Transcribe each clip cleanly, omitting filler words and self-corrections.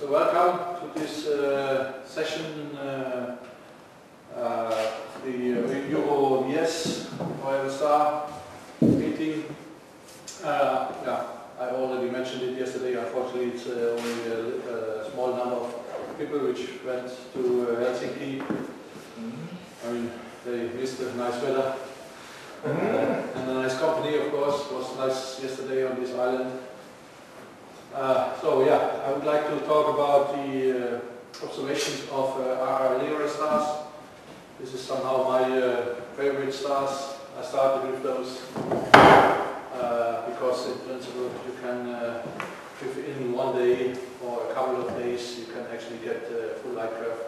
So welcome to this session the EuroVS meeting. Yeah, I already mentioned it yesterday. Unfortunately, it's only a small number of people which went to Helsinki. I mean, they missed the nice weather and a nice company, of course. It was nice yesterday on this island. So yeah, I would like to talk about the observations of RR stars. This is somehow my favorite stars. I started with those because in principle you can, within one day or a couple of days, you can actually get a full light curve,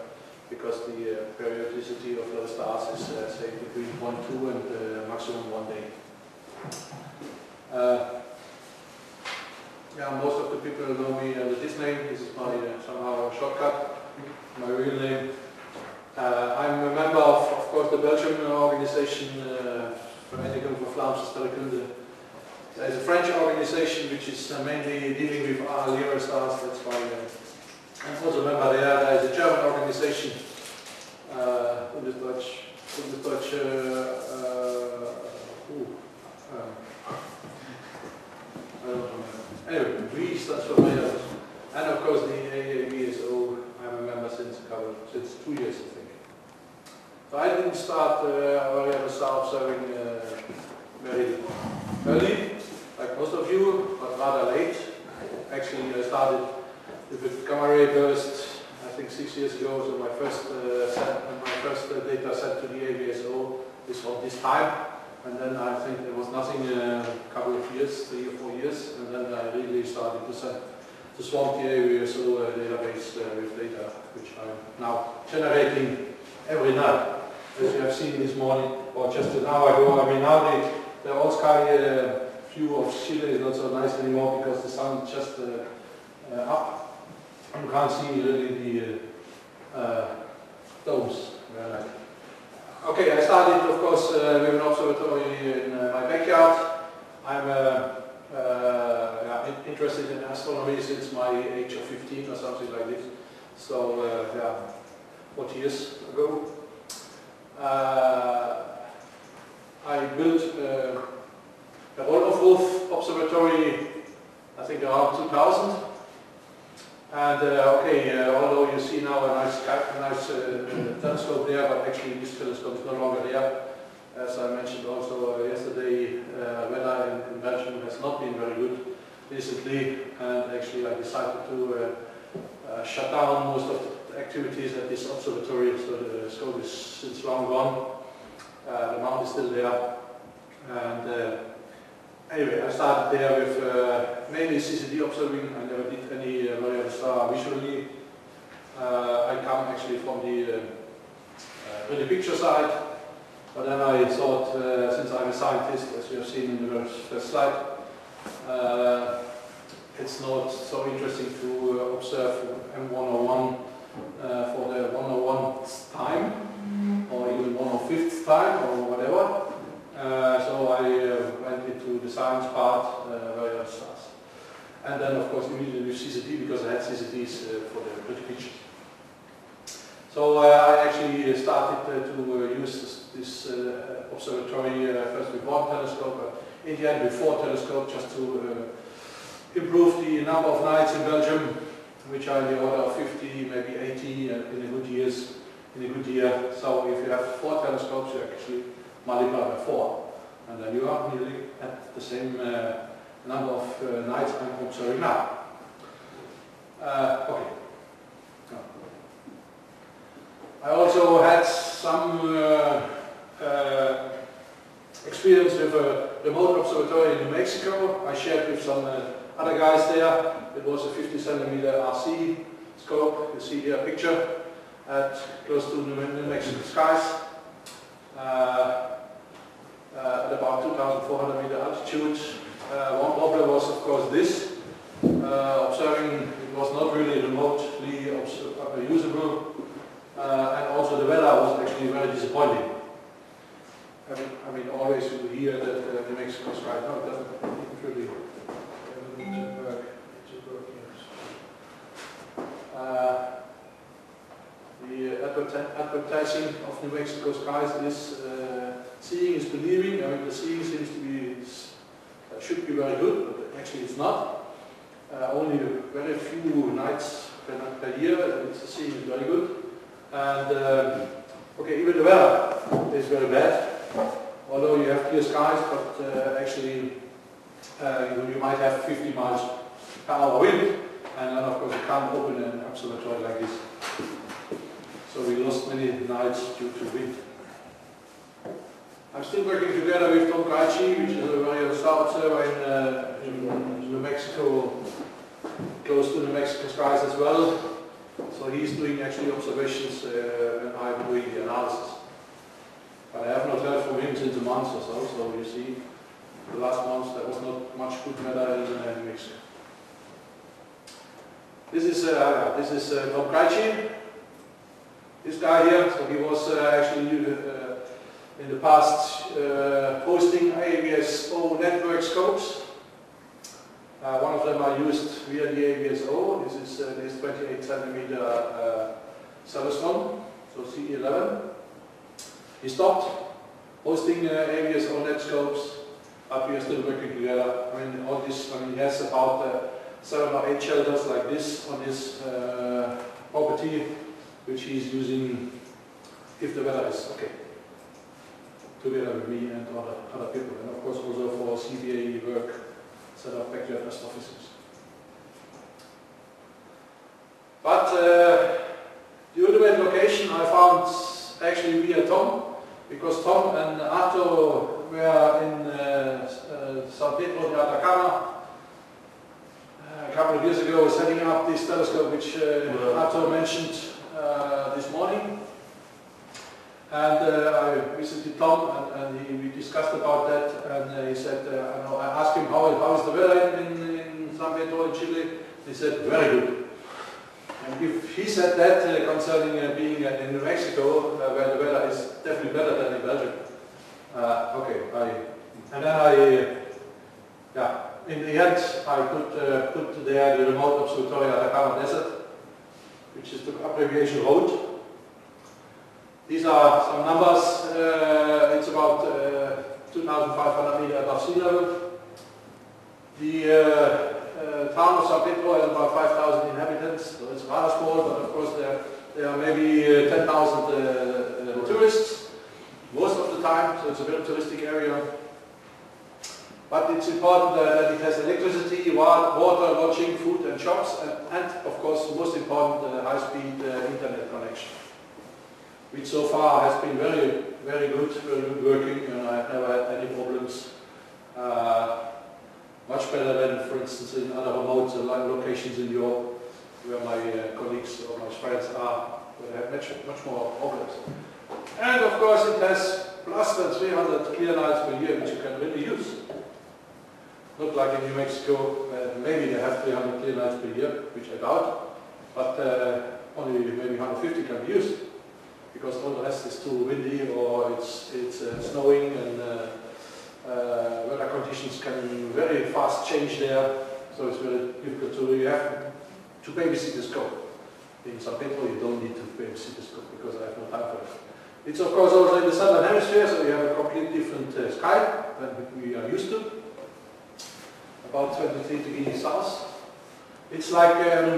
because the periodicity of those stars is say between 1, 2 and maximum 1 day. Yeah, most of the people know me under this name. This is my somehow a shortcut, my real name. I'm a member of course, the Belgian organization Vereniging voor Vlaamse Sterrenkunde. There's a French organization which is mainly dealing with RR stars. That's why I'm also a member there. There's a German organization, I don't remember. Anyway, V stands for Mayors. And of course the EuroVS, I'm a member since 2 years, I think. So I didn't start observing very early, like most of you, but rather late. Actually, I started with a gamma ray burst, I think 6 years ago. So my first data set to the EuroVS is from this time. And then I think there was nothing a couple of years, 3 or 4 years, and then I really started to swamp the EuroVS database with data, which I'm now generating every night. As you have seen this morning, or just an hour ago. I mean, now the all sky view of Chile is not so nice anymore because the sun just up. You can't see really the domes. Okay, I started, of course, with an observatory in my backyard. I'm interested in astronomy since my age of 15 or something like this. So, yeah, 40 years ago. I built a roll-off-roof observatory, I think around 2000. And although you see now a nice telescope there, but actually this telescope is no longer there. As I mentioned also yesterday, weather in Belgium has not been very good recently, and actually I decided to shut down most of the activities at this observatory, so the scope is since long gone. The mount is still there, and anyway, I started there with mainly CCD observing. I never did any variable star visually. I come actually from the really picture side, but then I thought, since I'm a scientist, as you have seen in the first slide, it's not so interesting to observe M101 for the 101th time, or even 105th time, or whatever. So I went into the science part, variable stars. And then, of course, immediately with CCD, because I had CCDs for the pretty pictures. So I actually started to use this observatory first with one telescope, but in the end with 4 telescopes, just to improve the number of nights in Belgium, which are in the order of 50, maybe 80 in a good year. So if you have 4 telescopes, you actually multiply by 4, and then you are nearly at the same number of nights I'm observing now. Okay. I also had some experience with a remote observatory in New Mexico. I shared with some other guys there. It was a 50 centimeter RC scope. You see here a picture at close to New Mexico skies. At about 2,400 meter altitude. One problem was, of course, this. Observing, it was not really remotely usable, and also the weather was actually very disappointing. I mean, always you hear that New Mexico sky, no, it doesn't really work. blessing of New Mexico skies is seeing is believing. I mean, the seeing seems to be, should be very good, but actually it's not. Only very few nights per year, the seeing is very good. And okay, even the weather is very bad. Although you have clear skies, but actually you might have 50 miles per hour wind, and then of course you can't open an observatory like this. So we lost many nights due to wind. I'm still working together with Tom Krejci, which is a very star observer in New Mexico, close to New Mexico skies as well. So he's doing actually observations and I'm doing the analysis. But I have not heard from him since a month or so, so you see, the last months there was not much good weather in New Mexico. This is Tom Krejci. This guy here, so he was actually in the past hosting EuroVS network scopes. One of them I used via the EuroVS. This is this 28 centimeter Celestron, so CE11. He stopped hosting EuroVS net scopes, but we are still working together. I mean, all this, I mean, he has about 7 or 8 shelters like this on his property, which he's using if the weather is okay, together with me and other people, and of course also for CBA work, set up backyard rest offices. But the ultimate location I found actually via Tom, because Tom and Arto were in San Pedro de Atacama a couple of years ago, setting up this telescope which Arto mentioned this morning. And I visited Tom and we discussed about that, and he said, I asked him how is the weather in San Pedro in Chile. He said, very good. And if he said that concerning being in New Mexico, where the weather is definitely better than in Belgium, okay, in the end I could put there the remote observatory at Atacama Desert, which is the abbreviation ROAD. These are some numbers. It's about 2,500 meters above sea level. The town of San Pedro has about 5,000 inhabitants, so it's rather small, but of course there are maybe 10,000 tourists most of the time, so it's a very touristic area. But it's important that it has electricity, water, lodging, food and shops, and of course, most important, high-speed internet connection, which so far has been very good working, and I've never had any problems. Much better than, for instance, in other remote locations in Europe, where my colleagues or my friends are, where they have much more problems. And of course, it has plus than 300 clear nights per year, which you can really use. Not like in New Mexico, maybe they have 300 clear nights per year, which I doubt, but only maybe 150 can be used, because all the rest is too windy or it's snowing, and weather conditions can very fast change there, so it's very difficult to, you have to babysit the scope. In San Pedro you don't need to babysit the scope, because I have no time for it. It's of course also in the southern hemisphere, so you have a completely different sky than we are used to. About 23 degrees south. It's like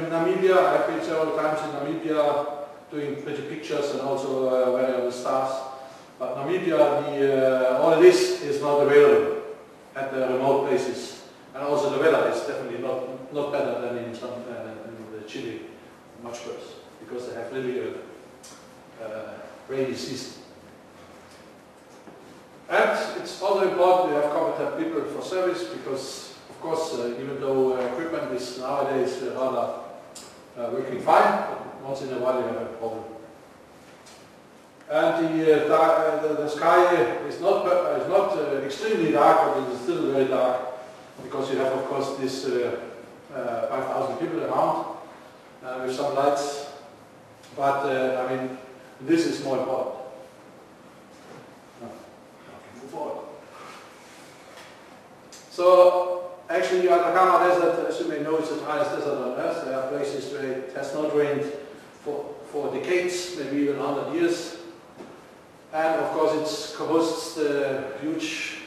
Namibia. I've been several times in Namibia doing pretty pictures and also wearing the stars. But Namibia, all this is not available at the remote places, and also the weather is definitely not better than in Chile, much worse, because they have really a rainy season. And it's also important to have competent people for service, because of course, even though equipment is nowadays rather working fine, but once in a while you have a problem. And the sky is not extremely dark, but it is still very dark, because you have, of course, this 5,000 people around with some lights. But I mean, this is more important. Move forward. So actually, Atacama Desert, as you may know, is the highest desert on Earth. There are places where it has not rained for decades, maybe even 100 years. And of course it hosts the huge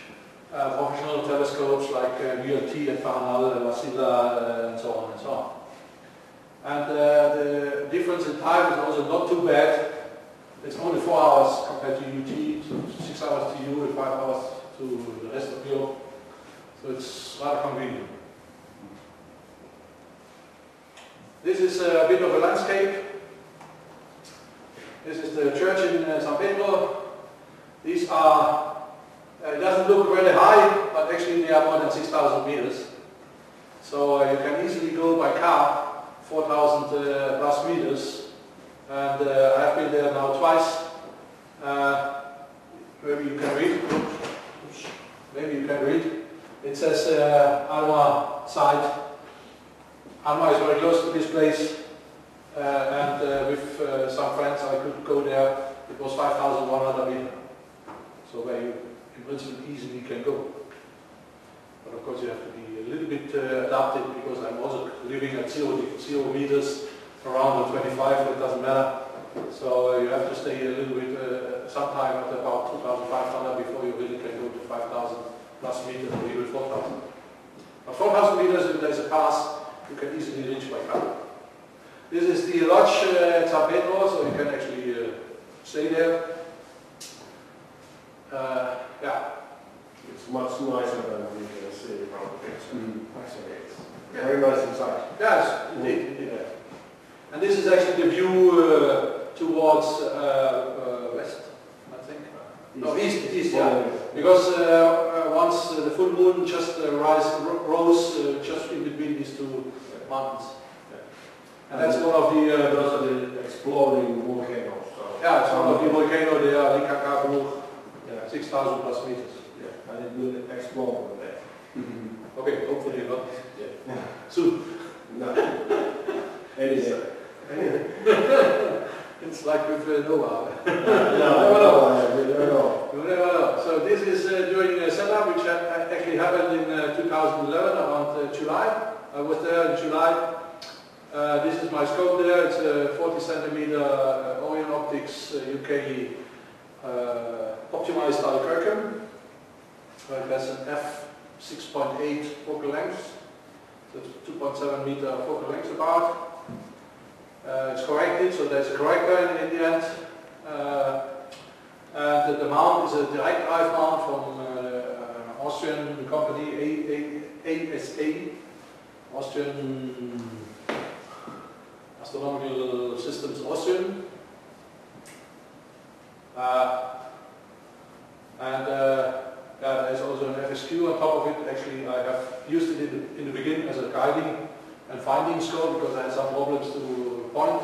professional telescopes like VLT and Farnell and Vasila and so on and so on. And the difference in time is also not too bad. It's only 4 hours compared to UT, so 6 hours to you and 5 hours to the rest of Europe. So it's rather convenient. This is a bit of a landscape. This is the church in San Pedro. These are, it doesn't look very high, but actually they are more than 6,000 meters. So you can easily go by car 4,000 plus meters. And I have been there now twice. Maybe you can read. Oops. Maybe you can read. It says Alma site. Alma is very close to this place. And with some friends I could go there. It was 5,100 meters. So where you in principle easily can go. But of course you have to be a little bit adapted because I'm also living at 0 meters around the 25, it doesn't matter. So you have to stay a little bit, sometime at about 2,500 before you really can go to 5,000 plus meters or even 4,000. But 4,000 meters, if there's a pass, you can easily reach by car. This is the lodge at San Pedro, so you can actually stay there. Yeah. It's much nicer than we can see from the picture. Actually, it's very nice inside. Yes, indeed. Yeah. And this is actually the view towards west, I think. No, east, yeah. Because once the full moon just rose just in between these two mountains. Yeah. And that's one of the exploding volcanoes. So yeah, it's one of the volcanoes there, Likakabu, 6,000 plus meters. Yeah, and it will explode with that. Mm-hmm. Okay, hopefully not. Yeah. Soon. No. Any day. It's like with Noah. You never know. You never know. So this is during a setup which actually happened in 2011 around July. I was there in July. This is my scope there. It's a 40 centimeter Orion Optics UK optimized Alkirkham. It has an f6.8 focal length. So it's 2.7 meter focal length about. It's corrected, so there's a corrector in the end. And the mount is a direct drive mount from Austrian company ASA, Austrian Astronomical Systems Austrian. Yeah, there's also an FSQ on top of it. Actually, I have used it in the beginning as a guiding and finding scope because I had some problems to point.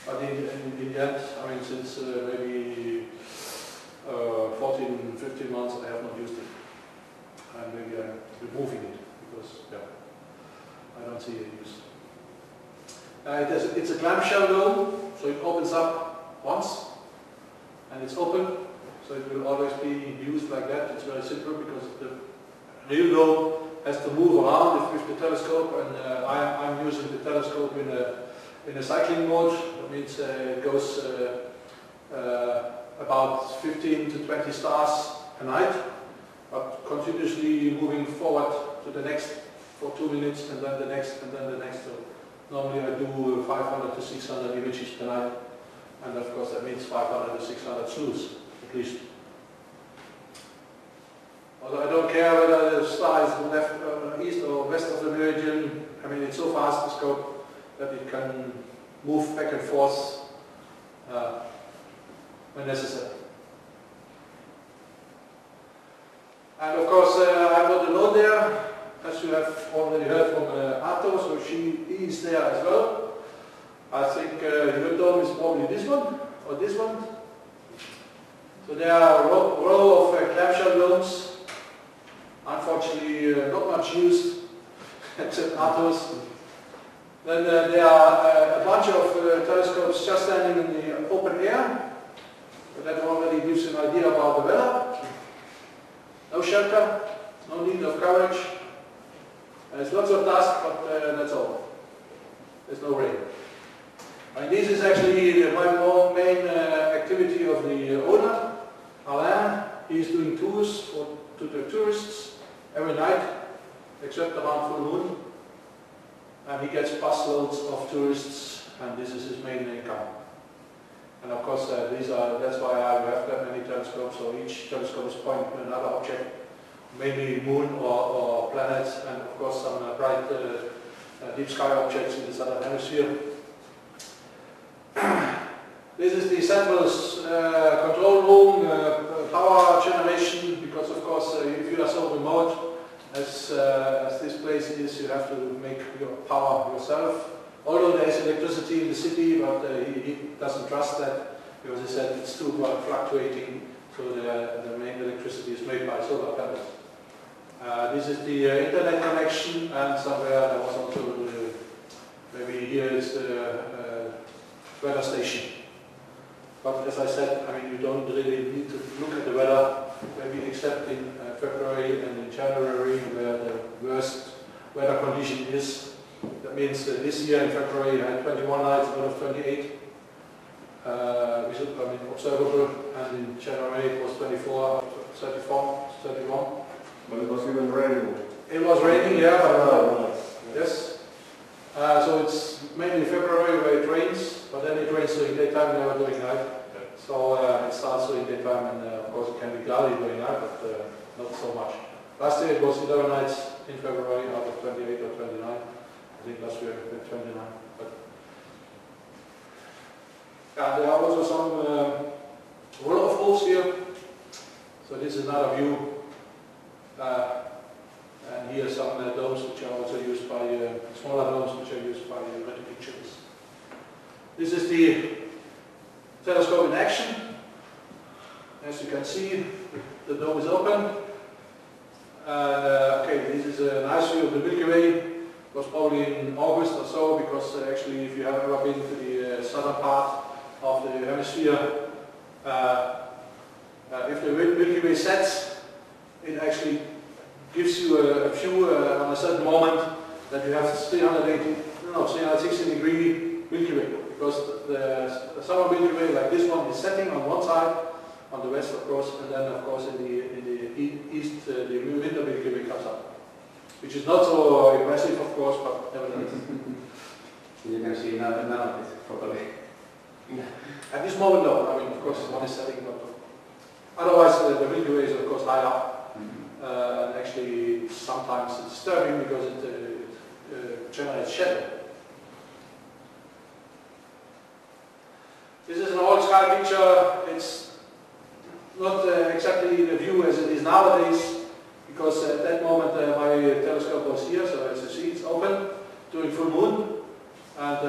But in the end, I mean, since maybe 14, 15 months, I have not used it. And maybe I'm removing it because, yeah, I don't see a use. It's a clamshell dome, so it opens up once and it's open. So it will always be used like that. It's very simple because the real dome has to move around with the telescope, and I'm using the telescope in a cycling mode. That means it goes about 15 to 20 stars a night, but continuously moving forward to the next for 2 minutes, and then the next, and then the next. So normally I do 500 to 600 images per night, and of course that means 500 to 600 slews at least. Although I don't care whether the star is left, east or west of the meridian. I mean, it's so fast, the scope, that it can move back and forth when necessary. And of course, I'm not alone there, as you have already heard from Arto, so he is there as well. I think your dome is probably this one, or this one. So there are a row of clamshell domes. Unfortunately, not much used, except Arto's. Then there are a bunch of telescopes just standing in the open air. But that already gives you an idea about the weather. No shelter, no need of coverage. There's lots of dust, but that's all. There's no rain. I mean, this is actually my main activity of the owner. Alain, he's doing tours to the tourists every night, except around full moon. And he gets busloads of tourists, and this is his main income. And of course, that's why I have that many telescopes, so each telescope is pointing to another object, mainly moon or planets, and of course some bright deep sky objects in the southern hemisphere. This is the central control room, power generation, because of course if you are so remote as this place is, you have to make your power yourself. Although there is electricity in the city, but he doesn't trust that, because he said it's too fluctuating, so the main electricity is made by solar panels. This is the internet connection, and somewhere there was also maybe here is the weather station. But as I said, I mean, you don't really need to look at the weather, maybe except in February and in January, where the worst weather condition is. That means this year in February I had 21 nights out of 28 observable, and in January it was 24 out of 31. But it was even raining. It was raining, yeah, but yes. so it's mainly February where it rains, but then it rains during daytime, never during night. So it starts during daytime, and of course it can be cloudy during night, but not so much. Last year it was 11 nights in February out of 28 or 29. I think last year we had 29. But there are also some roll-off roofs here. So this is another view. And here are some domes which are also used by, smaller domes which are used by pictures. This is the telescope in action. As you can see, the dome is open. Okay, this is a nice view of the Milky Way. It was probably in August or so, because actually if you have ever been to the southern part of the hemisphere, if the Milky Way sets, it actually gives you a view on a certain moment that you have 360 degree Milky Way, because the summer Milky Way, like this one, is setting on one side, on the west of course, and then of course in the east the winter Milky Way comes up, which is not so impressive of course, but nevertheless. You can see none of it properly. At this moment no, I mean of course one is setting, but otherwise the Milky Way is of course high up. And actually sometimes it's disturbing because it generates shadow. This is an old sky picture. It's not exactly the view as it is nowadays, because at that moment my telescope was here, so as you see it's open during full moon, and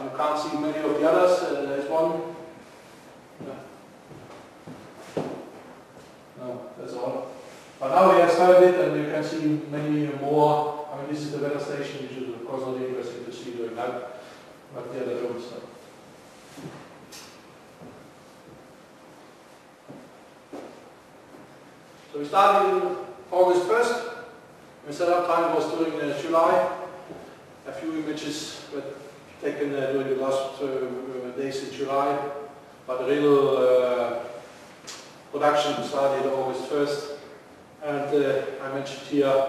you can't see many of the others. There's one. No, that's all. But now we have started it, and you can see many more. I mean, this is the weather station, which is of course not interesting to see during night, but the other domes. So we started in August 1st. The setup time was during July. A few images were taken during the last days in July, but the real production started August 1st. And I mentioned here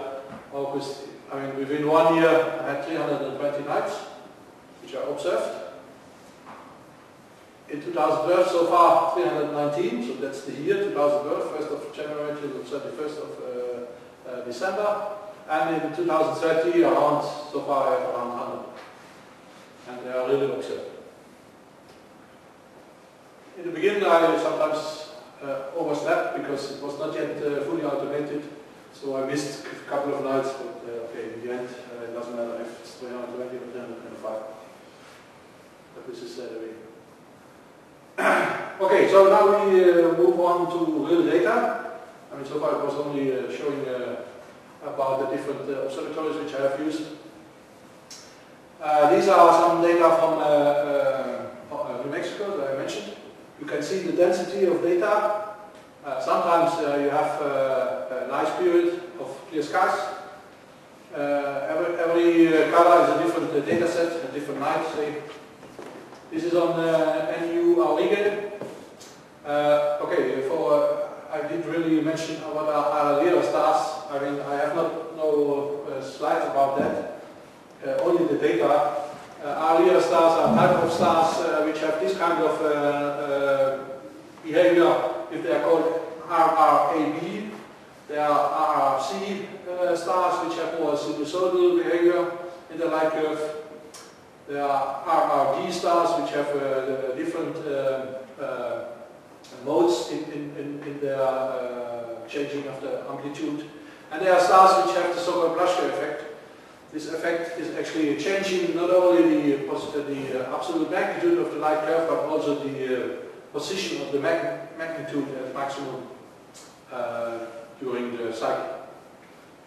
August, I mean within 1 year I had 320 nights which I observed. In 2012 so far 319, so that's the year 2012, 1st of January to the 31st of December. And in 2030 around, so far I have around 100. And they are really observed. In the beginning I sometimes overslept because it was not yet fully automated, so I missed a couple of nights, but okay, in the end it doesn't matter if it's 320 or 325. But this is the way. Okay, so now we move on to real data. I mean, so far it was only showing about the different observatories which I have used. These are some data from New Mexico that I mentioned. You can see the density of data. Sometimes you have a nice period of clear skies. Every color is a different data set, a different night, say. This is on NU Aurige. Okay, I didn't really mention what are Lyra stars. I mean, I have no slides about that. Only the data. Lyra stars are type of stars which have this kind of behavior. If they are called RRAB, they are RRC stars which have more sinusoidal behavior in the light curve. There are RRD stars which have different modes in their changing of the amplitude. And there are stars which have the so-called Blaschke effect. This effect is actually changing not only the absolute magnitude of the light curve, but also the position of the magnitude at maximum during the cycle.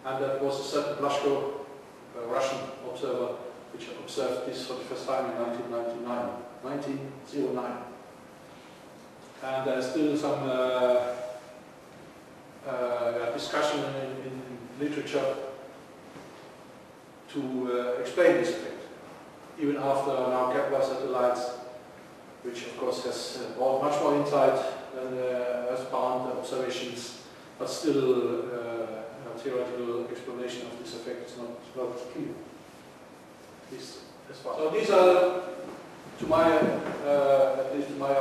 And that was a certain Blaschke, Russian observer, which observed this for the first time in 1909. And there's still some discussion in literature to explain this effect, even after now Kepler satellites, which of course has brought much more insight than Earth-bound observations, but still a theoretical explanation of this effect is not clear. So these are, to my, at least to my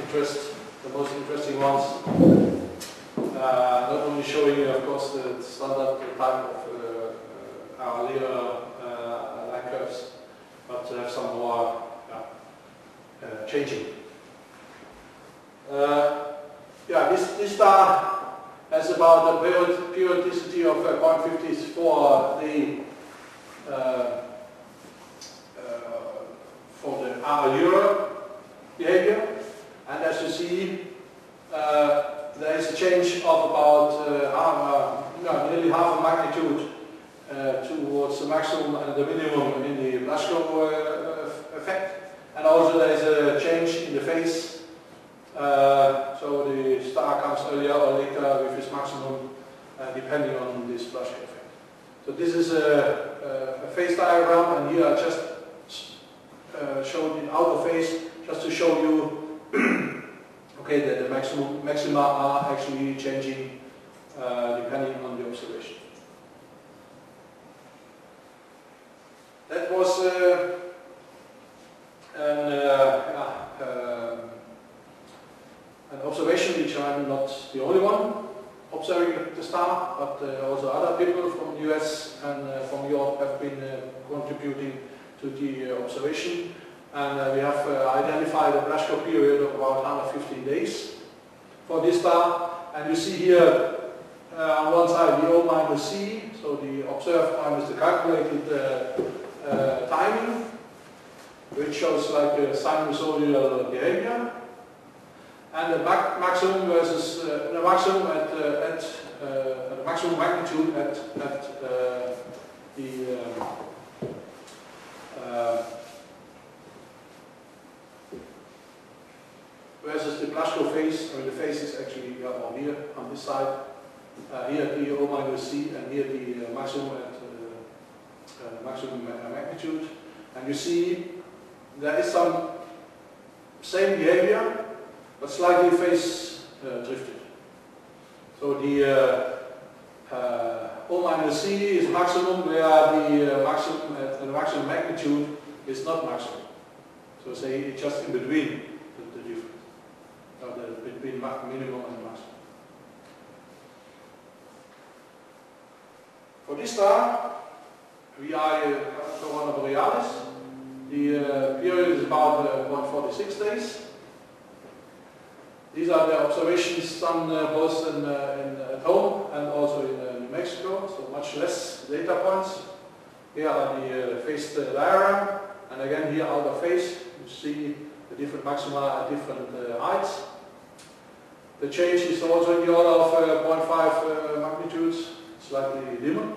interest, the most interesting ones. Not only showing you, of course, the standard type of Lyra light curves, but to have some more changing. This star has about a periodicity of 0.50 for the R-Euro behavior, and as you see, there is a change of about nearly half a magnitude towards the maximum and the minimum in the Blaschke effect, and also there is a change in the phase, so the star comes earlier or later with its maximum depending on this Blaschke effect. So this is a phase diagram, and here I just showed the outer phase just to show you okay, that the maxima are actually changing depending on the observation. That was an observation which I'm not the only one observing the star, but also other people from the US and from Europe have been contributing to the observation. And we have identified a Blaschke period of about 115 days for this star. And you see here on one side the O minus C, so the observed minus the calculated timing, which shows like a sinusoidal behavior. And the maximum versus the maximum at the maximum magnitude at the versus the Blaschke phase. I mean, the phase is actually here on this side. Here the O minus C, and here the maximum at maximum magnitude. And you see there is some same behavior, but slightly phase drifted. So the O minus C is maximum, where the maximum at the maximum magnitude is not maximum. So say it's just in between the difference, between minimum and maximum. For this star, we are Corona Borealis. The period is about 146 days. These are the observations done both at home and also in New Mexico, so much less data points. Here are the phased diagram, and again here out of phase, you see the different maxima at different heights. The change is also in the order of 0.5 magnitudes, slightly dimmer.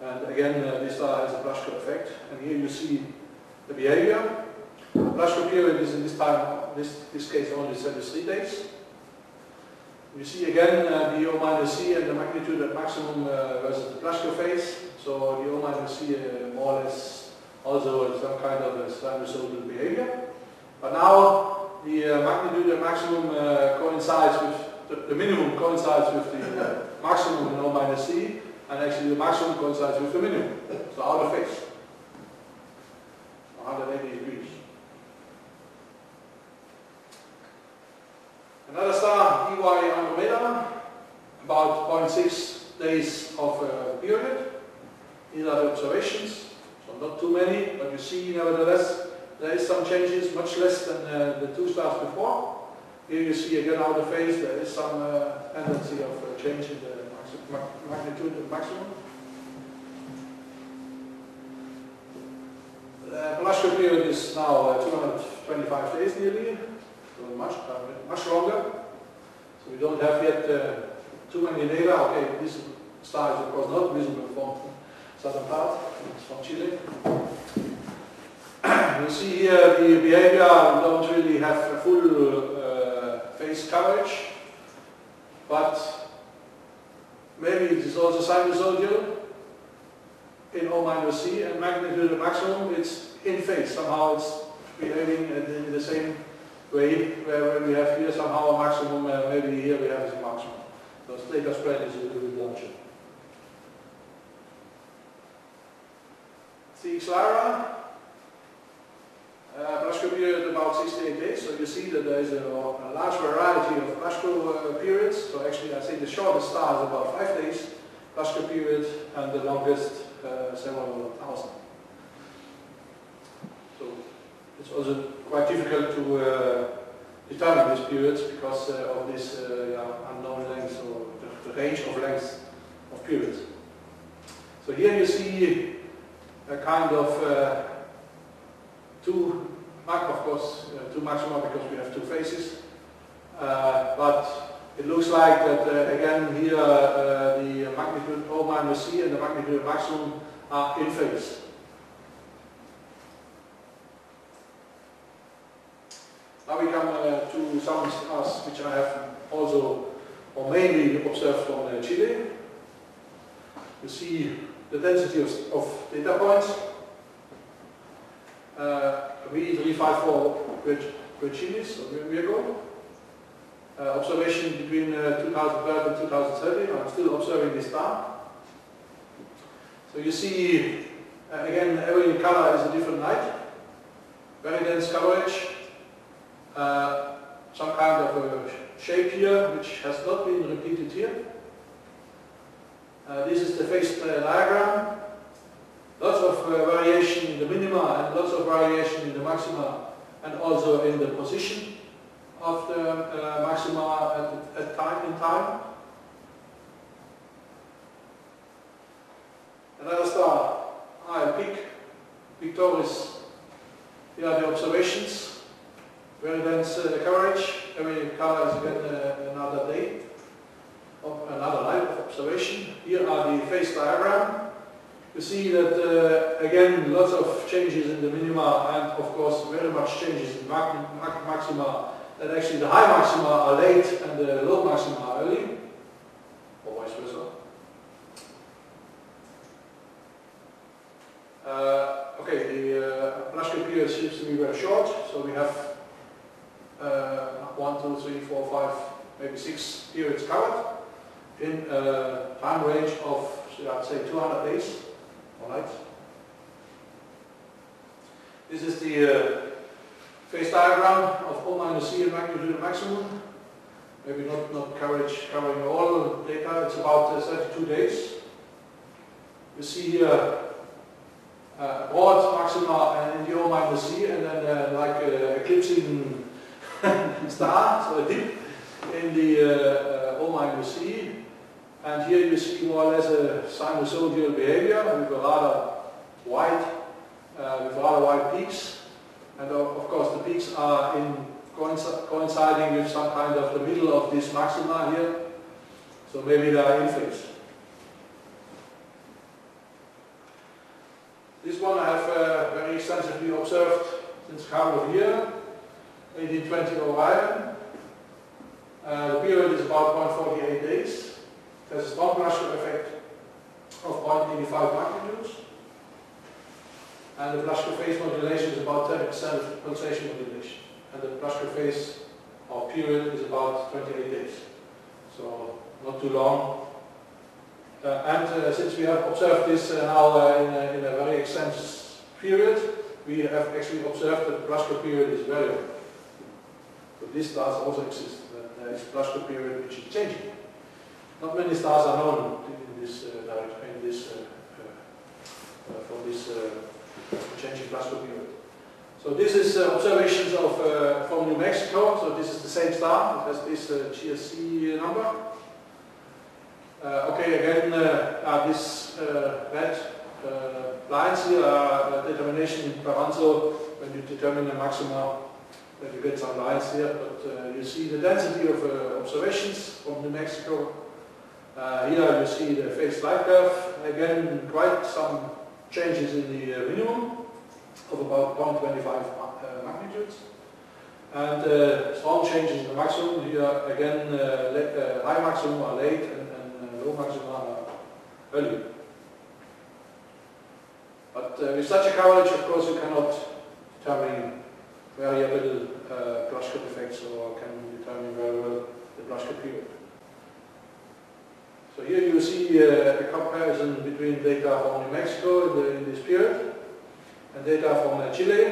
And again, this star has a Blaschke effect, and here you see the behavior. The Blaschke period is in this case only 73 days. You see again the O minus C and the magnitude at maximum versus the Blaschke phase. So the O minus C more or less also some kind of a sinusoidal behavior. But now the magnitude and maximum coincides with the minimum coincides with the maximum in O minus C, and actually the maximum coincides with the minimum. So out of phase. 180 degrees. Another star, EY Andromeda, about 0.6 days of period. These are the observations, so not too many, but you see nevertheless there is some changes, much less than the two stars before. Here you see again out of phase, there is some tendency of change in the magnitude and maximum. The Velasco period is now 225 days nearly, so much longer. So we don't have yet too many data. Okay, this star is of course not visible from southern part, it's from Chile. You see here the behavior, we don't really have a full phase coverage, but maybe it is also sinusoidal in O minus C, and magnitude and maximum, it's in phase. Somehow it's behaving in the same way, where we have here somehow a maximum, maybe here we have a maximum. So theta spread is a little bit larger. CX Lyra, Velasco period about 68 days, so you see that there is a large variety of Velasco periods. So actually I think the shortest star is about 5 days, Velasco period, and the longest several thousand. So it's also quite difficult to determine these periods because of this unknown length, or the range of lengths of periods. So here you see a kind of two maxima because we have two phases, but it looks like that again here the magnitude O minus C and the magnitude maximum are in phase. Now we come to some stars which I have also or mainly observed from Chile. You see the density of data points. V354 Virginis, so we go. Observation between 2012 and 2013. I'm still observing this star. So you see, again, every color is a different light. Very dense coverage. Some kind of a shape here, which has not been repeated here. This is the phase diagram. Lots of variation in the minima and lots of variation in the maxima, and also in the position of the maxima at time. Another star, Peak, Victoris. Here are the observations. Very dense coverage. Every color is again another day of another night of observation. Here are the phase diagram. You see that again lots of changes in the minima, and of course very much changes in maxima. That actually the high maxima are late and the low maxima are early, or vice versa. Okay, the Velasco period seems to be very short, so we have 1, 2, 3, 4, 5, maybe 6 periods covered in a time range of, I'd say, 200 days. Alright. This is the phase diagram of O minus C and magnitude maximum. Maybe not covering all data. It's about 32 days. You see here a broad maxima and in the O minus C, and then like eclipsing star, so a dip in the O minus C. And here you see more or less a sinusoidal behavior with a rather wide peaks. And of course the peaks are coinciding with some kind of the middle of this maxima here. So maybe they are in phase. This one I have very extensively observed since a couple of years, 1820 Orion. The period is about 0.48 days. There's a strong Velasco effect of 0.85 magnitudes. And the Velasco phase modulation is about 30% of pulsation modulation. and the Plaschke phase or period is about 28 days. So not too long. Since we have observed this now in a very extensive period, we have actually observed that the Plaschke period is variable. So these stars also exist. There is a Plaschke period which is changing. Not many stars are known in this direction, for this changing Plaschke period. So this is observations of from New Mexico. So this is the same star. It has this GSC number. Okay, again, this red lines here are determination in Paranzo. When you determine the maxima, then you get some lines here. But you see the density of observations from New Mexico. Here you see the phase light curve. Again, quite some changes in the minimum of about 0.25 magnitudes. And strong changes in the maximum. Here again, high maximum are late and low maximum are early. But with such a coverage, of course, you cannot determine variable Plaschke effects or can determine very well the Plaschke period. So here you see a comparison between data from New Mexico in this period and data from Chile.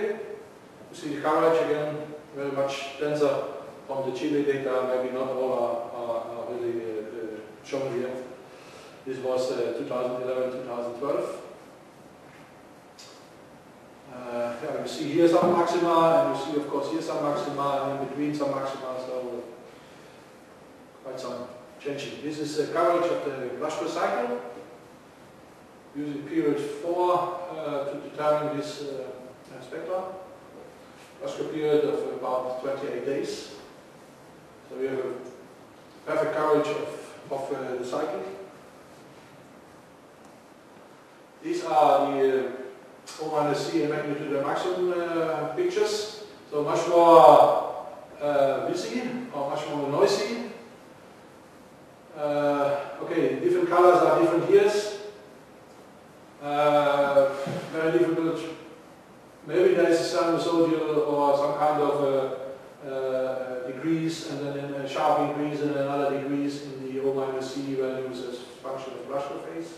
You see the coverage again very much denser from the Chile data. Maybe not all are really shown here. This was 2011-2012. Yeah, you see here some maxima, and you see of course here some maxima, and in between some maxima, so quite some changing. This is a coverage of the Plaschke cycle, using period 4 to determine this spectra. Plaschke period of about 28 days. So we have a perfect coverage of the cycle. These are the O-C and magnitude maximum pictures. So much more busy or much more noisy. Okay, different colors are different years. Very difficult. Maybe there is a sinusoidal or some kind of degrees, and then a sharp increase and another degrees in the O-C values as function of Plaschke phase.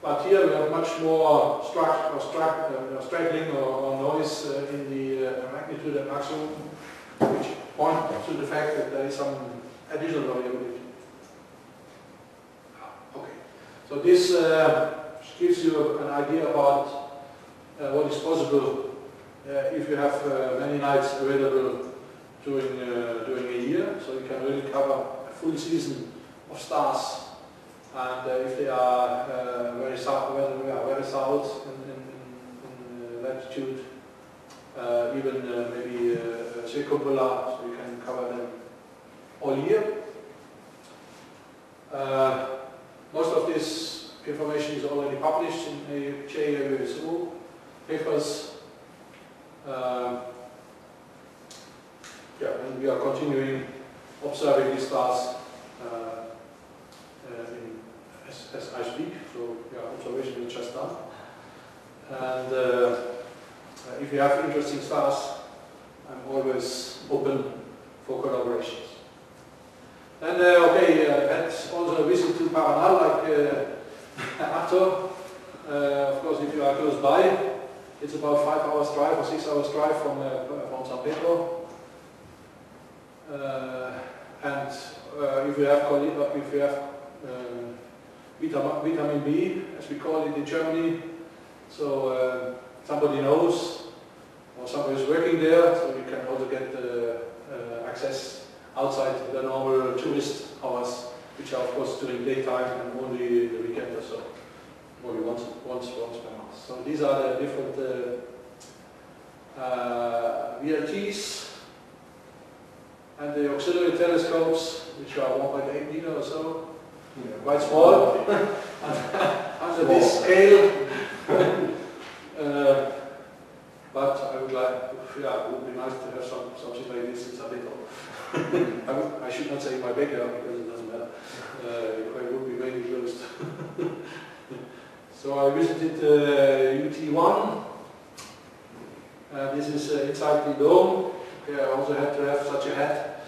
But here we have much more straggling or noise in the magnitude and maximum, which point to the fact that there is some additional variability. Okay, so this gives you an idea about what is possible if you have many nights available during a year. So you can really cover a full season of stars. And if they are very south in latitude, even maybe circumpolar, so you can cover them all year. Most of this information is already published in EuroVS papers. And we are continuing observing these stars as I speak, so observation is just done. And if you have interesting stars, I'm always open for collaborations. And that's also a visit to Paranal, like Arthur. Of course, if you are close by, it's about 5 hours drive or 6 hours drive from San Pedro. And if you have vitamin B, as we call it in Germany, so somebody knows or somebody is working there, so you can also get access outside the normal tourist hours, which are of course during daytime and only the weekend or so, only once per month. So these are the different VLTs and the auxiliary telescopes, which are 1.8 meter or so. Yeah, quite small under this scale. But I would like, it would be nice to have something like this in Sabito. I should not say my backyard because it doesn't matter. It would be mainly closed. So I visited UT1 This is inside the dome. Okay, I also had to have such a hat.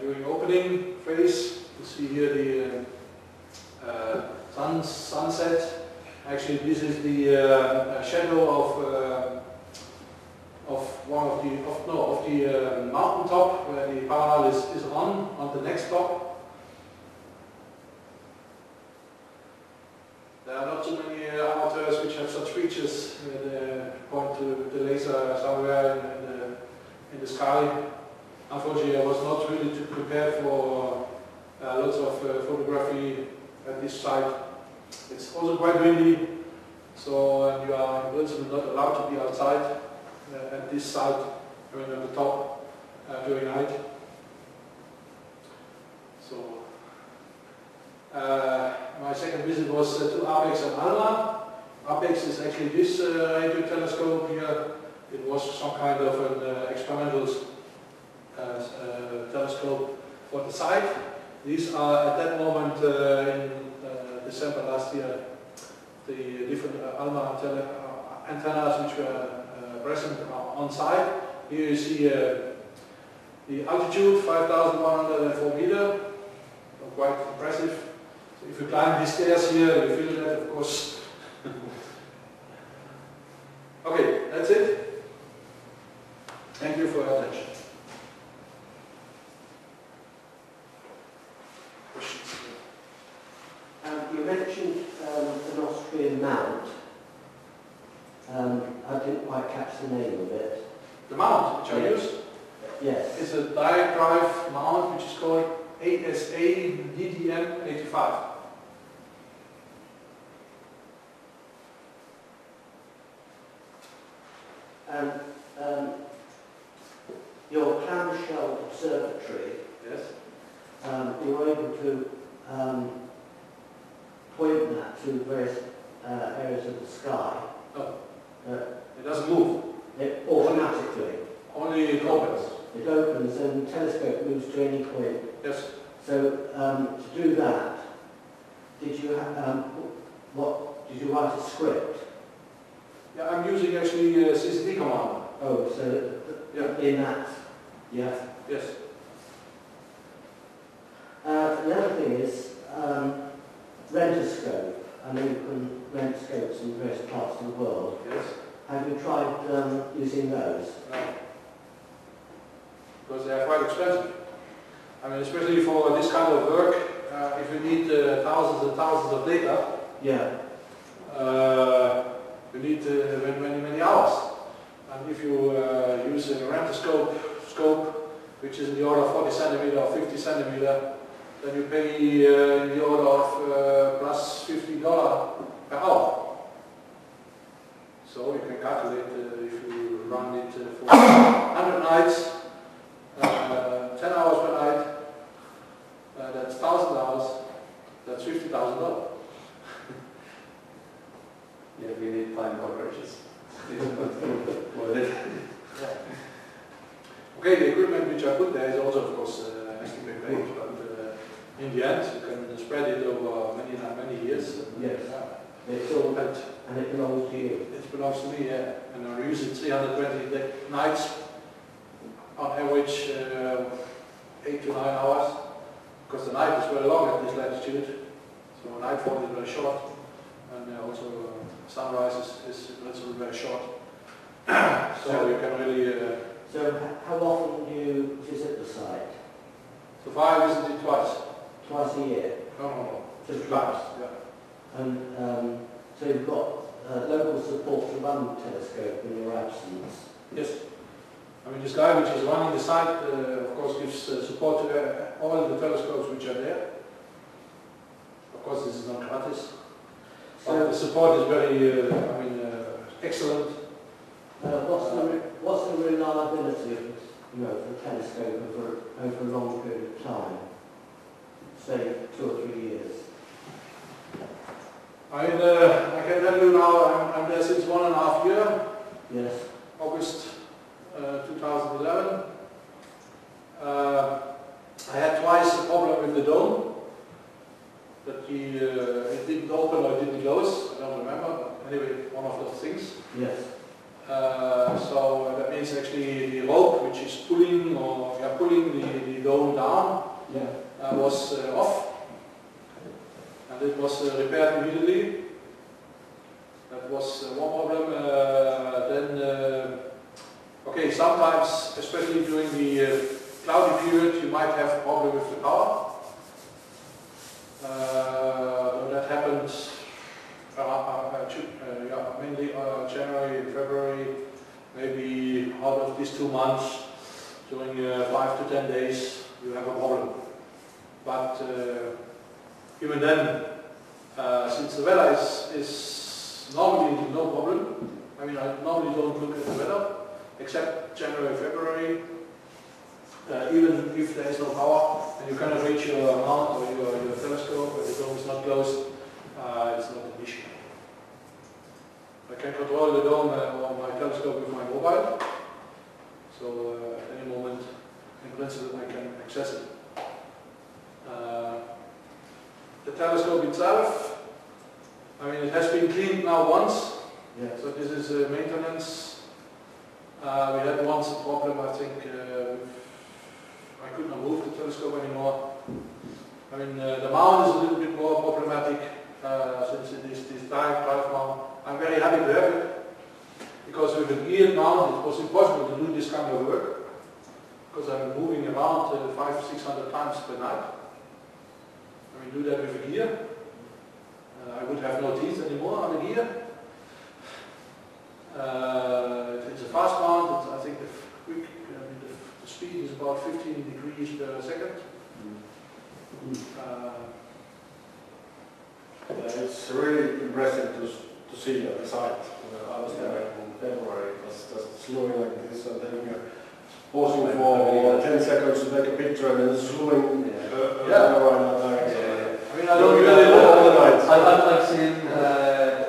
During opening phase, you see here the sunset. Actually, this is the shadow of one of the mountain top where the panel is on the next top. There are not too many amateurs which have such features. They point to the laser somewhere in the sky. Unfortunately, I was not really prepared for lots of photography at this site. It's also quite windy, so you are in principle not allowed to be outside at this site, I mean at the top during night. So my second visit was to Apex and Alma. Apex is actually this radio telescope here. It was some kind of an experimental telescope for the site. These are at that moment in December last year the different Alma antennas which were present on site. Here you see the altitude 5,104 meters, quite impressive. So if you climb these stairs here, you feel that, of course. Okay, that's it. Thank you for your attention. Questions? You mentioned an Austrian mount. I didn't quite catch the name of it. The mount which I use? Yes. It's a direct drive mount which is called ASA DDM 85. And your clamshell observatory, Yes. you were able to point that to various areas of the sky. No. It doesn't move. It automatically. Only it opens. It opens and the telescope moves to any point. Yes. So to do that, did you did you write a script? Yeah, I'm using actually a CCD command. Oh, so Yeah. in that, yeah. Yes. The other thing is rent-a-scope. I know you can rent scopes in various parts of the world. Yes. Have you tried using those? No. Because they are quite expensive. I mean, especially for this kind of work, if you need thousands and thousands of data, Yeah. you need many hours. And if you use a rent-a-scope which is in the order of 40 centimeter or 50 centimeter, then you pay in the order of plus $50 per hour. So you can calculate if you run it for 100 nights, 10 hours per night, that's 1,000 hours, that's $50,000. Yeah, we need time coverages. Okay, the equipment which I put there is also, of course, has to be paid, but in the end, you can spread it over many years. Yes. Yeah. It's all, But and it belongs to you. it belongs to me, yeah. And I use it 320 nights, on average 8 to 9 hours, because the night is very long at this latitude, so nightfall is very short, and also sunrise is also very short. So you can really... So how often do you visit the site? So far I visited twice. Twice a year? No. Just twice. twice? Yeah. And so you've got local support to run the telescope in your absence? Yes. I mean, this guy which is running the site, of course, gives support to all the telescopes which are there. Of course, this is not gratis. So the support is very, excellent. What's the reliability of the telescope over a long period of time? Say 2 or 3 years. I can tell you now, I'm there since 1.5 years. Yes. August 2011. I had twice a problem with the dome. That it didn't open or it didn't close. I don't remember. anyway, one of those things. Yes. So that means actually the rope which is pulling the dome down Yeah. was off, and it was repaired immediately. That was one problem. Okay, sometimes, especially during the cloudy period, you might have a problem with the power. That happened mainly January, February, maybe out of these 2 months, during 5 to 10 days, you have a problem. But even then, since the weather is normally no problem, I mean, I normally don't look at the weather, except January, February, even if there is no power and you cannot reach your mount or your telescope, or the dome is not closed, it's not an issue. I can control the dome or my telescope with my mobile, so at any moment, in principle, I can access it. The telescope itself, I mean, it has been cleaned now once, so this is maintenance. We had once a problem, I think, I could not move the telescope anymore. I mean, the mount is a little bit more problematic since it is this drive mount. I'm very happy to have it, because with a geared mount it was impossible to do this kind of work, because I'm moving around 500-600 times per night. I mean, do that with a gear. I would have no teeth anymore on the gear. If it's a fast mount, I think the speed is about 15 degrees per second. It's really impressive to see at the site. I was there in February, it was just slowing like this, and then you're pausing for 10 seconds to take a picture and then slowing around like that. I mean, I don't really know all the night. I've seen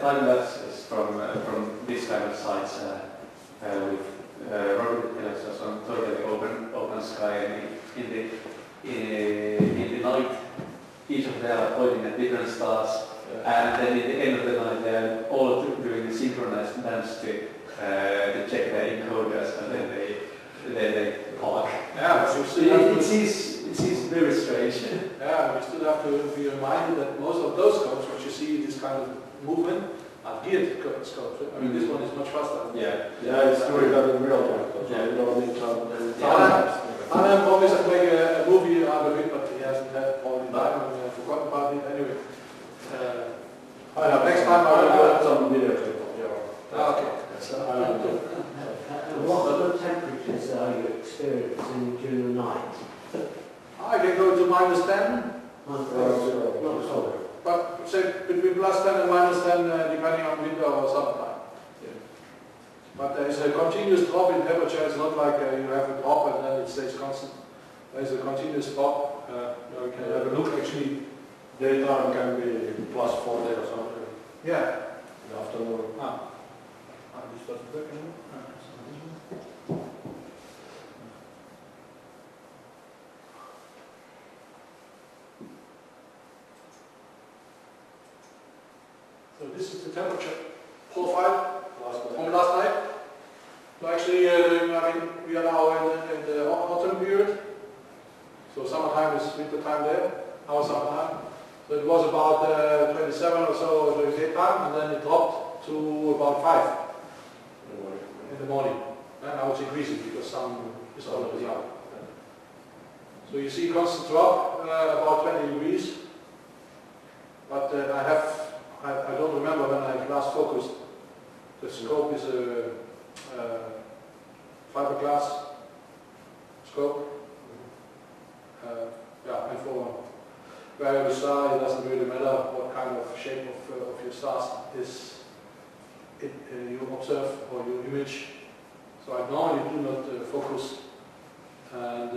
time lapses from this kind of sites with rocket telescopes on totally open sky, and in the night, each of them are pointing at different stars, and then at the end of the night they are all doing the synchronized dance to check their encoders, and then they park. Yeah, it seems very strange. Yeah, we still have to be reminded that most of those scopes, which you see this kind of movement, are geared scopes. I mean, this one is much faster. It's doing that in real time. So you don't need to. Arnhem promised to make a movie out of it, but he hasn't had all the time and forgotten about it anyway. Next time I will do some videos. Okay. What sort of temperatures are you experiencing during the night? I can go to -10, Zero. but say between +10 and -10 depending on winter or summertime. But there is a continuous drop in temperature. It's not like you have a drop and then it stays constant. There is a continuous drop. You can have a look actually. Daytime can be +40 or something. Yeah. In the afternoon. So this is the temperature profile from last night. So actually, I mean, we are now in the autumn period. So summertime is winter time there, our summertime. So it was about 27 or so during daytime, and then it dropped to about 5 in the morning. And now it's increasing because sun is already out. So you see constant drop, about 20 degrees. But I don't remember when I last focused. The scope is a fiberglass scope. And for variable star, it doesn't really matter what kind of shape of your stars you observe or you image. So I normally do not focus, and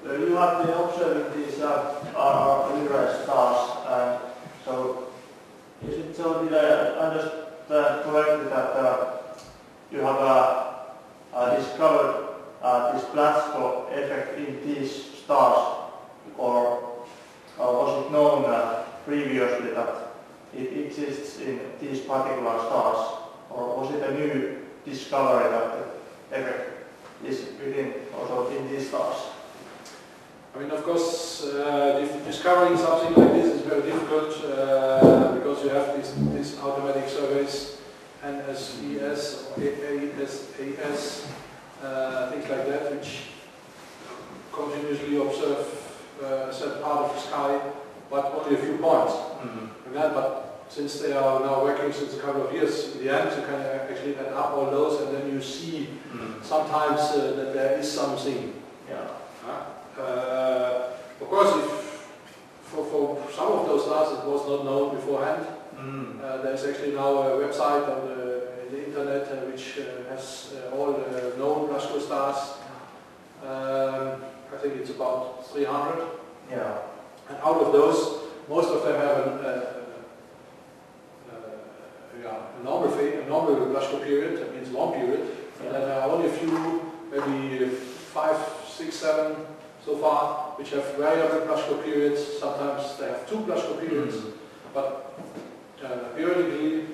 So you have been observing these EuroVS stars, so is it so, did I understand correctly that you have discovered this black spot effect in these stars or was it known previously that it exists in these particular stars, or was it a new discovery that the effect is within also in these stars? I mean, of course, discovering something like this is very difficult because you have these automatic surveys, NSES or ASAS, things like that, which continuously observe a certain part of the sky, but only a few points. Again, but since they are now working since a couple of years, in the end you can actually add up all those, and then you see sometimes that there is something. Yeah. Of course, if for some of those stars it was not known beforehand. There's actually now a website on the internet which has all the known Blasco stars. I think it's about 300. Yeah. And out of those, most of them have a normal Blasco period, that means long period. And then there are only a few, maybe 5, 6, 7 so far, which have variable Blasco periods. Sometimes they have 2 Blasco periods, but periodically,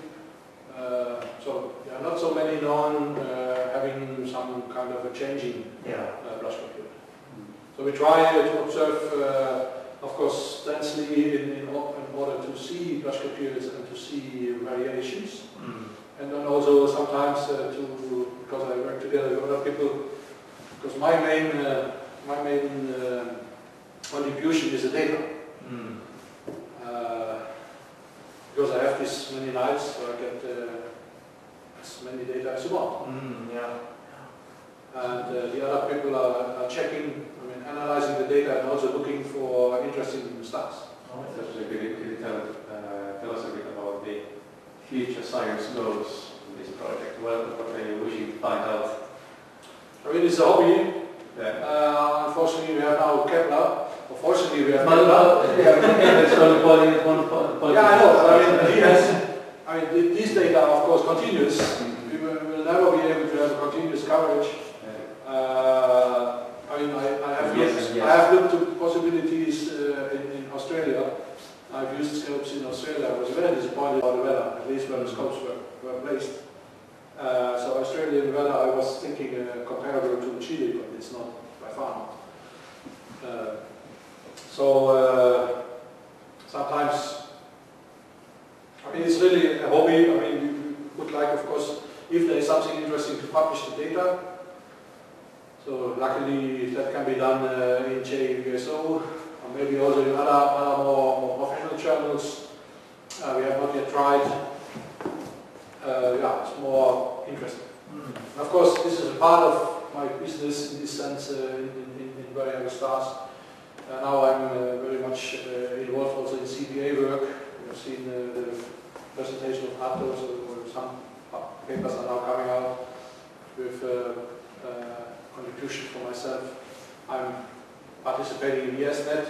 so there are not so many known having some kind of a changing Blasco period. So we try to observe, of course, densely in order to see Blasco periods and to see variations. And then also sometimes because I work together with other people, because my main contribution is the data. Because I have this many nights, so I get as many data as you want. And the other people are checking, analyzing the data and also looking for interesting stars. Could you tell us a bit about the future science goals in this project? What are you wishing to find out? I mean, it's a hobby. Unfortunately, we have now Kepler. Unfortunately, we have Kepler. It's only pointing at one point. Yeah, I know. These data, of course, continuous. We will never be able to have a continuous coverage. I have looked to possibilities in Australia. I've used scopes in Australia. I was very disappointed about the weather, at least where the scopes were placed. So Australian weather, I was thinking comparable to Chile, but it's not, by far not. Sometimes, it's really a hobby. We would like, of course, if there is something interesting to publish the data. So luckily that can be done in EuroVS, or maybe also in other more professional journals. We have not yet tried. It's more interesting. And of course, this is a part of my business in this sense in variable stars. Now I'm very much involved also in CPA work. We have seen the presentation of ATO, so some papers are now coming out with contribution for myself. I'm participating in ESNet,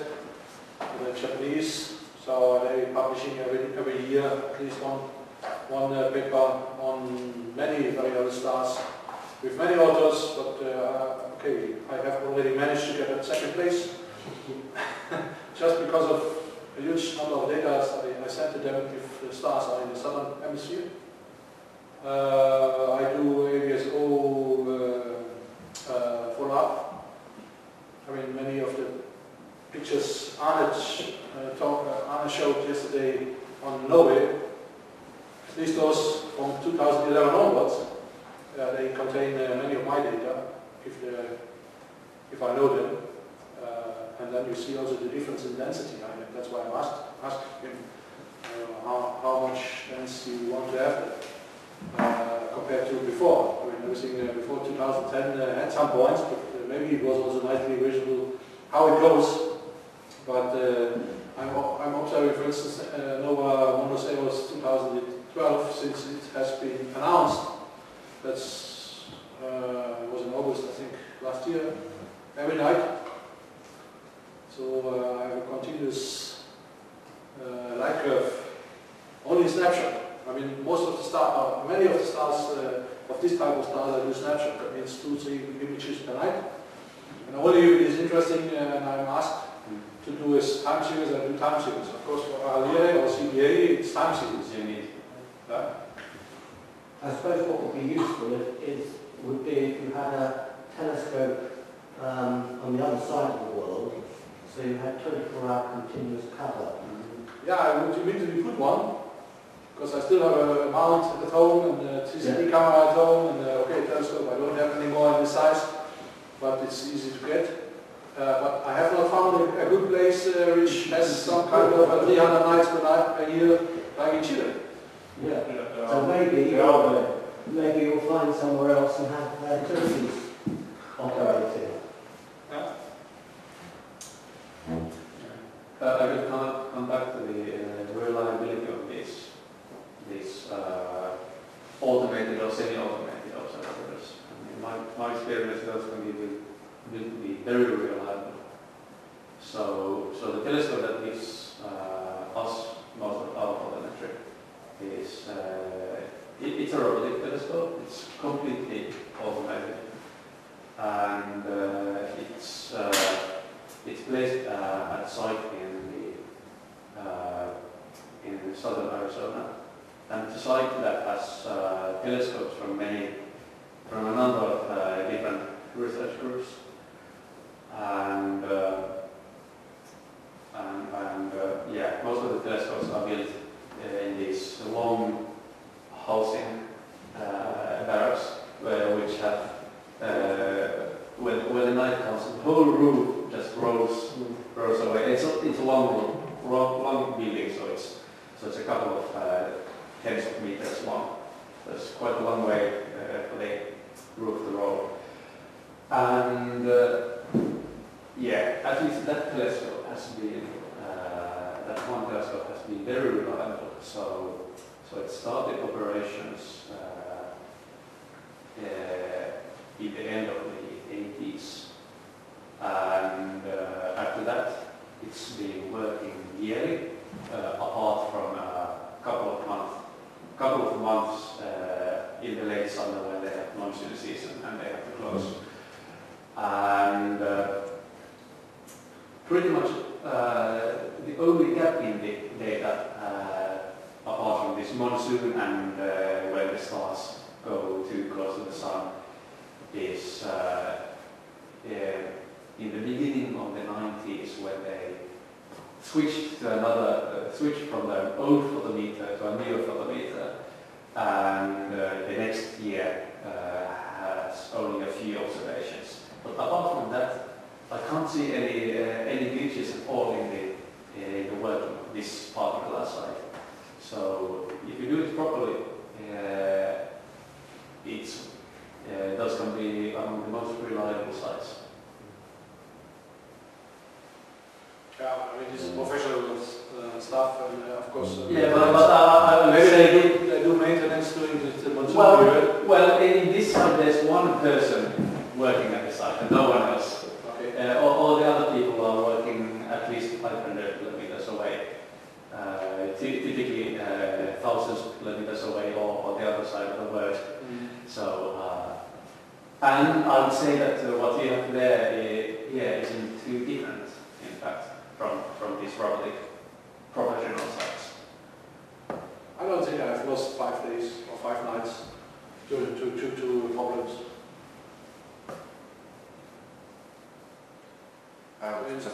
the Japanese, so they're publishing every year at least one paper on many variable stars with many authors, but I have already managed to get at second place just because of a huge number of data I sent to them if the stars are in the southern hemisphere. I do EuroVS follow-up. Many of the pictures Arne showed yesterday on Norway, at least those from 2011 onwards, they contain many of my data, if I know them. And then you see also the difference in density. That's why I asked him how much density you want to have compared to before. Everything before 2010 had some points, but maybe it was also nicely visible how it goes. But I'm observing, for instance, Nova Monoceros 2012, since it has been announced. That was in August, I think, last year, every night. So I have a continuous light curve, only snapshot. Most of the stars, many of the stars of this type of stars I do snapshot. That means 2-3 images per night. And only if it is interesting and I'm asked to do is time series, I do time series. Of course, for RLA or CBA, it's time series. You need. I suppose what would be useful would be if you had a telescope on the other side of the world, so you had 24-hour continuous cover. Yeah, I would immediately put one, because I still have a mount at home and a TCD camera at home, and okay, telescope I don't have anymore in this size, but it's easy to get. But I have not found a good place which has some kind of 300 nights per year, like in Chile. Yeah. So maybe you'll find somewhere else and have Turkeys operating. Yeah. I will come back to the reliability of these automated or semi-automated observatories. I mean, my experience those will be very reliable. So the telescope that gives us most of our telemetry is it's a robotic telescope. It's completely automated, and it's placed at site in southern Arizona, and it's a site that has telescopes from a number of different research groups, and yeah, most of the telescopes are built in these long housing barracks, which have when the night comes, the whole roof just rolls away. It's a long building, so it's a couple of tens of meters long. So it's quite a long way for the roof to roll. And yeah, at least that telescope has been that one telescope has been very reliable. So it started operations in the end of the 80s, and after that it's been working yearly, apart from a couple of months in the late summer when they have monsoon season and they have to close. And pretty much the only gap in the data, apart from this monsoon and when the stars go too close to the sun, is in the beginning of the 90s when they switched from the old photometer to a new photometer, and the next year has only a few observations. But apart from that, I can't see any glitches at all in the working of this particular site. So if you do it properly, those can be among the most reliable sites. Yeah, I mean, this is professional stuff, and of course. Yeah, but I would maybe say they do maintenance during the monsoon period. well, in this site there's one person working at the site and no one else. Okay. All the other people are working at least 500 kilometers away, typically thousands of kilometers away or the other side of the world. So, and I would say that what you have there here isn't too different, in fact, from these robotic professional sites. I don't think I've lost 5 days or 5 nights due to problems.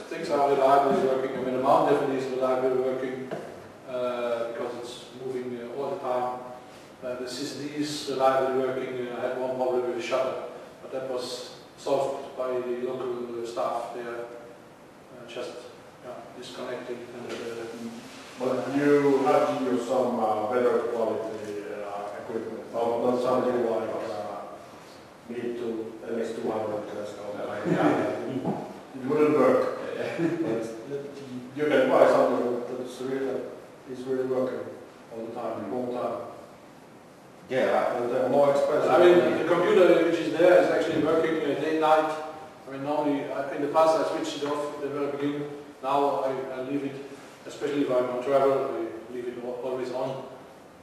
Things are reliably working. I mean, the mount definitely is reliably working because it's moving all the time. The CCD is reliably working. I had one problem with the shutter, but that was solved by the local staff there, just disconnecting. But you have to use some better quality equipment, not something like need to NX200 telescope. It wouldn't work. You can buy something that's really working all the time, all the time. Yeah, and they're more expensive. I mean, the computer which is there is actually working day and night. I mean, normally in the past I switched it off at the very beginning. Now I leave it, especially if I'm on travel, I leave it always on.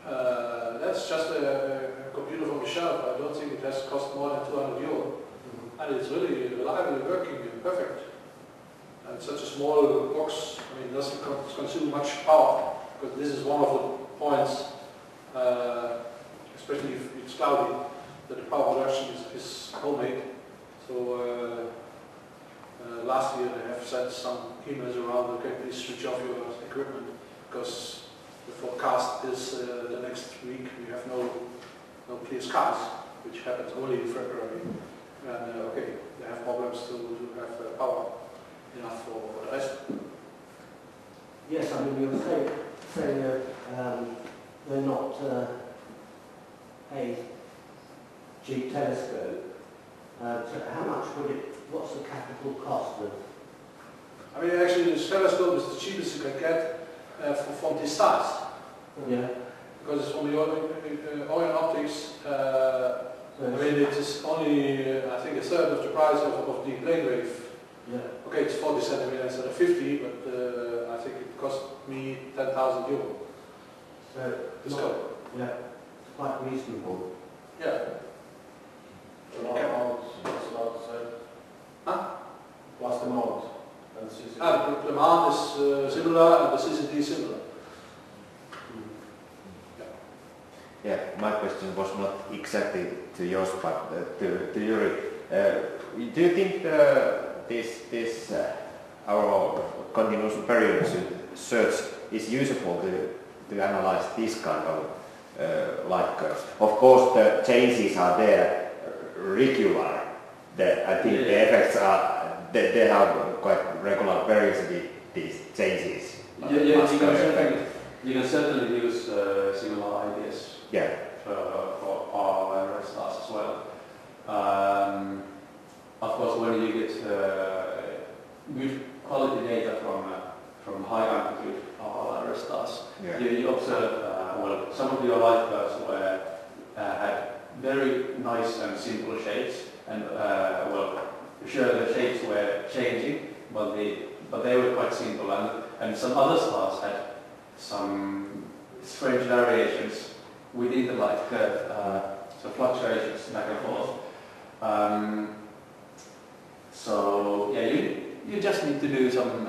That's just a computer from the shelf. I don't think it has cost more than €200. And it's really reliably working perfect. And it's such a small box, I mean, it doesn't consume much power, because this is one of the points, especially if it's cloudy, that the power production is homemade. So last year they have sent some emails around, okay, please switch off your equipment, because the forecast is the next week we have no clear skies, which happens only in February. And okay, they have problems to have power enough for the rest. Yes, I mean, you're saying that they're not a cheap telescope. So how much would it, what's the capital cost of? I mean, actually, this telescope is the cheapest you can get from this size. Yeah. Because it's only Orion optics. I mean, it is only, I think, a third of the price of the plane wave. Yeah. Okay, it's 40 centimeters instead of 50, but I think it cost me 10,000 euro. So the scope. Yeah, it's quite reasonable. Yeah. What's the mount? Huh? What's the mount? The mount is similar and the CCD is similar. Yeah, my question was not exactly to Josch, but to Yuri. Do you think this our continuous period search is useful to analyze this kind of light curves? Of course, the changes are there regular. I think the effects are they have quite regular periodicity. These changes. You can certainly use similar ideas. Yeah. For our stars as well. Of course, when you get good quality data from high amplitude RLR stars, yeah. you observe well, some of your light curves had very nice and simple shapes, and well, sure the shapes were changing, but they were quite simple, and some other stars had some strange variations within the light curve, so fluctuations back and forth. So yeah, you just need to do some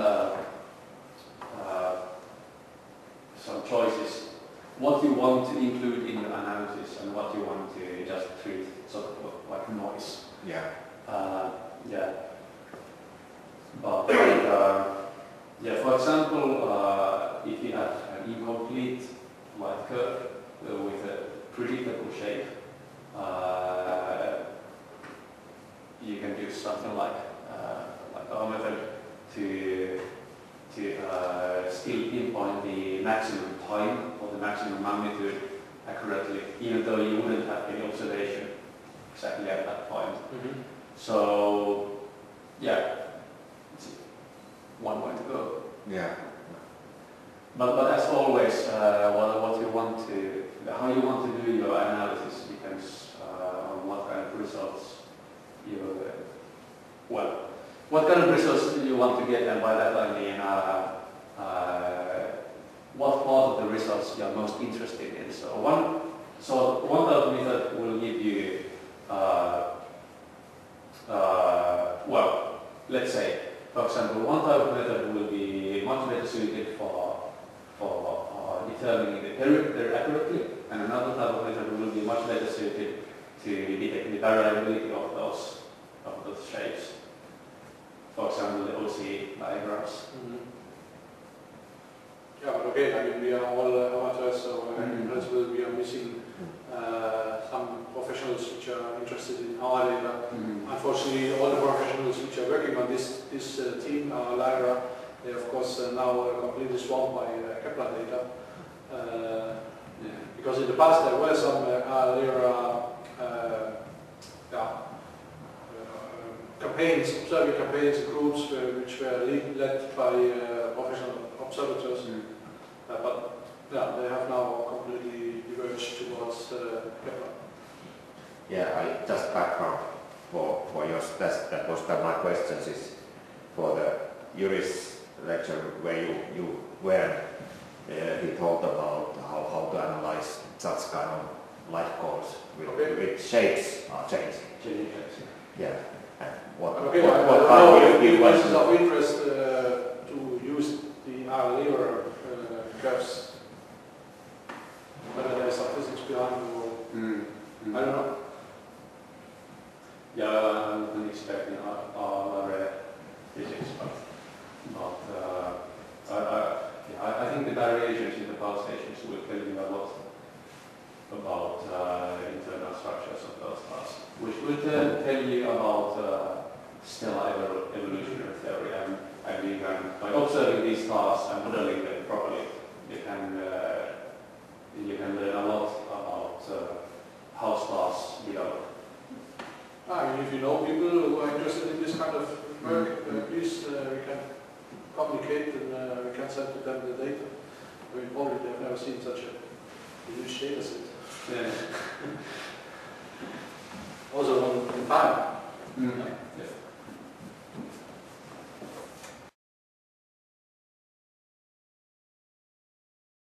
choices. What you want to include in your analysis and what you want to just treat sort of like noise. Yeah. Yeah. But yeah, for example, if you have an incomplete light curve with a predictable shape, you can do something like our method to still pinpoint the maximum time or the maximum magnitude accurately, even though you wouldn't have any observation exactly at that point. Mm-hmm. So, yeah, it's one way to go. Yeah. But as always, what you want to, how you want to do your analysis depends on what kind of results you, well, what kind of results you want to get, and by that I mean what part of the results you are most interested in. So one type of method will give you, well, let's say, for example, one type of method will be much better suited for determining the perimeter accurately, and another type of method will be much better suited to detect the variability of those shapes. For example, the OC diagrams. Mm-hmm. Yeah, but again, I mean, we are all amateurs, so in principle we are missing some professionals which are interested in our data. Mm-hmm. Unfortunately, all the professionals which are working on this team, our LIRA, they of course now completely swamped by Kepler data. Because in the past there were some campaigns, observing campaigns and groups which were led by professional observators. But yeah, they have now completely diverged towards Kepler. Yeah, I just background for your test. That was my questions is for the Yuri's lecture where you were. He talked about how to analyze such kind of light cores with shapes are changing. Yeah. And what okay, kind if this is of interest, expect in our physics, but I think the variations in the power stations will tell you a lot about internal structures of those stars, which will tell you about stellar evolutionary theory, and you can, by observing these stars and modeling them properly, you can learn a lot about how stars develop. If you know people who are interested in this kind of work, please, we can communicate and we can send to them the data. I mean, probably they've never seen such a huge data set. Yeah. Also in time. Yeah.